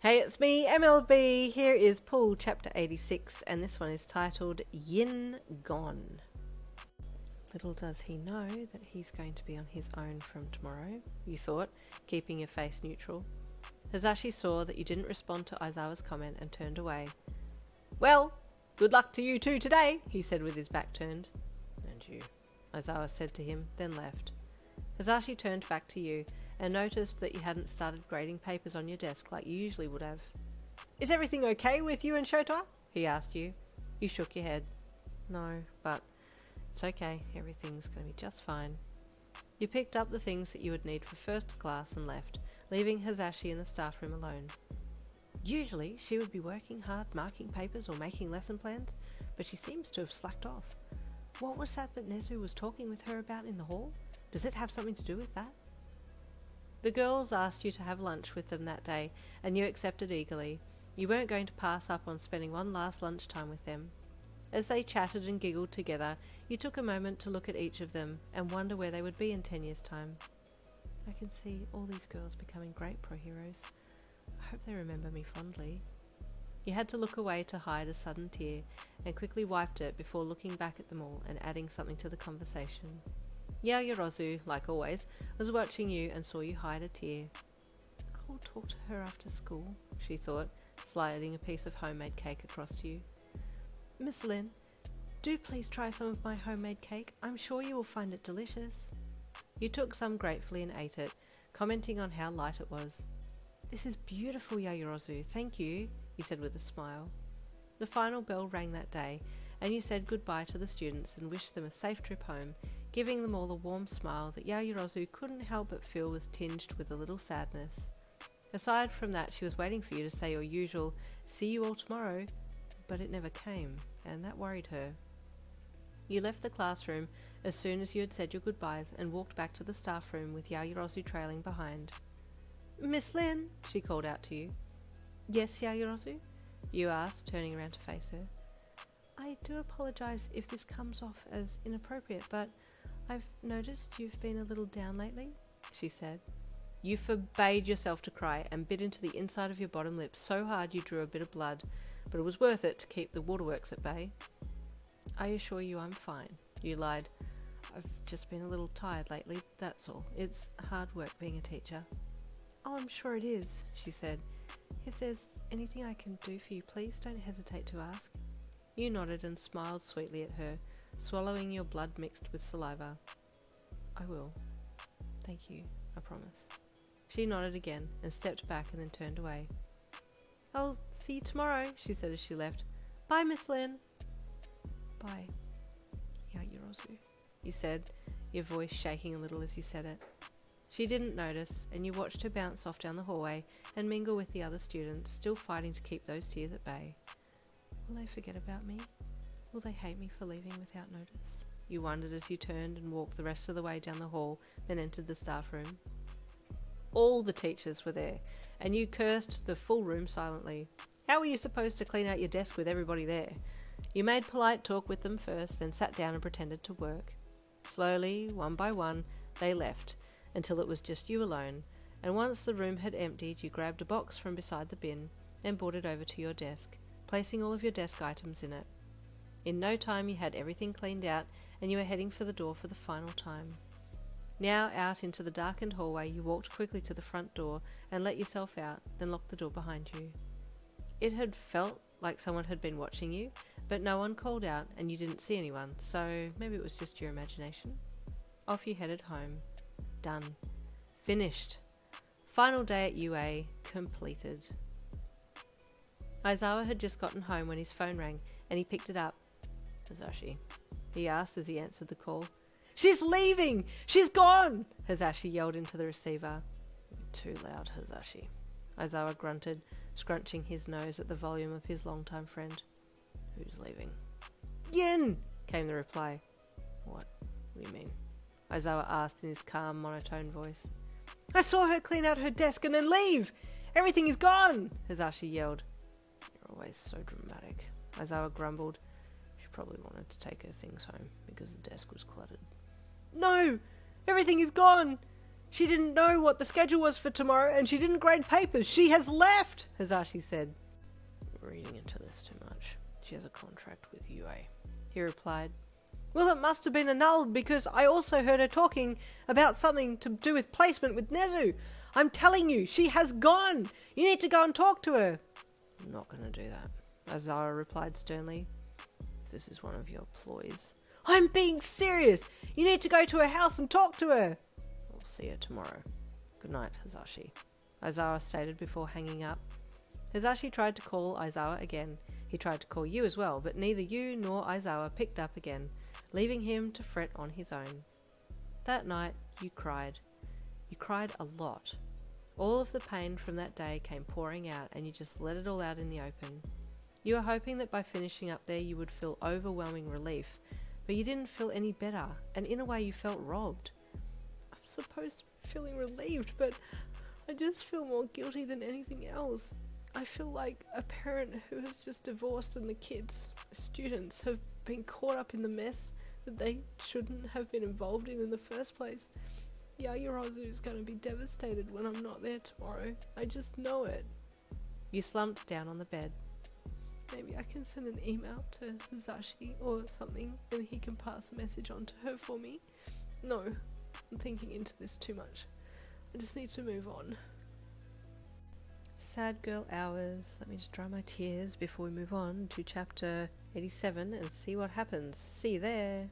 Hey, it's me, MLB. Here is Pool Chapter 86, and this one is titled Yin Gone. Little does he know that he's going to be on his own from tomorrow, you thought, keeping your face neutral. Hazashi saw that you didn't respond to Aizawa's comment and turned away. Well, good luck to you two today, he said with his back turned. And you, Aizawa said to him, then left. Hazashi turned back to you and noticed that you hadn't started grading papers on your desk like you usually would have. Is everything okay with you and Shota? He asked you. You shook your head. No, but it's okay. Everything's going to be just fine. You picked up the things that you would need for first class and left, leaving Hazashi in the staff room alone. Usually she would be working hard marking papers or making lesson plans, but she seems to have slacked off. What was that Nezu was talking with her about in the hall? Does it have something to do with that? The girls asked you to have lunch with them that day, and you accepted eagerly. You weren't going to pass up on spending one last lunchtime with them. As they chatted and giggled together, you took a moment to look at each of them and wonder where they would be in 10 years' time. I can see all these girls becoming great pro heroes. I hope they remember me fondly. You had to look away to hide a sudden tear, and quickly wiped it before looking back at them all and adding something to the conversation. Yaoyorozu, like always, was watching you and saw you hide a tear. I'll talk to her after school, she thought, sliding a piece of homemade cake across to you. Miss Lin, do please try some of my homemade cake. I'm sure you will find it delicious. You took some gratefully and ate it, commenting on how light it was. This is beautiful, Yaoyorozu, thank you, he said with a smile. The final bell rang that day, and you said goodbye to the students and wished them a safe trip home, giving them all a warm smile that Yaoyorozu couldn't help but feel was tinged with a little sadness. Aside from that, she was waiting for you to say your usual, see you all tomorrow, but it never came, and that worried her. You left the classroom as soon as you had said your goodbyes and walked back to the staff room with Yaoyorozu trailing behind. Miss Lin, she called out to you. Yes, Yaoyorozu? You asked, turning around to face her. I do apologise if this comes off as inappropriate, but I've noticed you've been a little down lately, she said. You forbade yourself to cry and bit into the inside of your bottom lip so hard you drew a bit of blood, but it was worth it to keep the waterworks at bay. I assure you I'm fine, you lied. I've just been a little tired lately, that's all. It's hard work being a teacher. Oh, I'm sure it is, she said. If there's anything I can do for you, please don't hesitate to ask. You nodded and smiled sweetly at her, swallowing your blood mixed with saliva. I will. Thank you, I promise. She nodded again and stepped back and then turned away. I'll see you tomorrow, she said as she left. Bye, Miss Lin. Bye, Yaoyorozu, you said, your voice shaking a little as you said it. She didn't notice, and you watched her bounce off down the hallway and mingle with the other students, still fighting to keep those tears at bay. Will they forget about me? Will they hate me for leaving without notice? You wondered as you turned and walked the rest of the way down the hall, then entered the staff room. All the teachers were there, and you cursed the full room silently. How were you supposed to clean out your desk with everybody there? You made polite talk with them first, then sat down and pretended to work. Slowly, one by one, they left, until it was just you alone, and once the room had emptied, you grabbed a box from beside the bin and brought it over to your desk, placing all of your desk items in it. In no time you had everything cleaned out, and you were heading for the door for the final time. Now out into the darkened hallway, you walked quickly to the front door and let yourself out, then locked the door behind you. It had felt like someone had been watching you, but no one called out and you didn't see anyone, so maybe it was just your imagination. Off you headed home. Done. Finished. Final day at UA completed. Aizawa had just gotten home when his phone rang, and he picked it up. Hazashi, he asked as he answered the call. She's leaving! She's gone! Hazashi yelled into the receiver. Too loud, Hazashi. Aizawa grunted, scrunching his nose at the volume of his longtime friend. Who's leaving? Yin! Came the reply. What do you mean? Aizawa asked in his calm, monotone voice. I saw her clean out her desk and then leave! Everything is gone! Hazashi yelled. You're always so dramatic, Aizawa grumbled. She probably wanted to take her things home because the desk was cluttered. No! Everything is gone! She didn't know what the schedule was for tomorrow and she didn't grade papers. She has left, Hazashi said. Reading into this too much. She has a contract with UA. He replied, well, it must have been annulled because I also heard her talking about something to do with placement with Nezu. I'm telling you, she has gone. You need to go and talk to her. I'm not going to do that, Aizawa replied sternly. If this is one of your ploys. I'm being serious. You need to go to her house and talk to her. I'll see her tomorrow. Good night, Hazashi, Aizawa stated before hanging up. Hazashi tried to call Aizawa again. He tried to call you as well, but neither you nor Aizawa picked up again, leaving him to fret on his own. That night, you cried. You cried a lot. All of the pain from that day came pouring out and you just let it all out in the open. You were hoping that by finishing up there you would feel overwhelming relief, but you didn't feel any better, and in a way you felt robbed. I'm supposed to be feeling relieved, but I just feel more guilty than anything else. I feel like a parent who has just divorced and the kids, students, have been caught up in the mess that they shouldn't have been involved in the first place. Yaoyorozu is going to be devastated when I'm not there tomorrow. I just know it. You slumped down on the bed. Maybe I can send an email to Hazashi or something and he can pass a message on to her for me. No, I'm thinking into this too much. I just need to move on. Sad girl hours. Let me just dry my tears before we move on to chapter 87 and see what happens. See you there.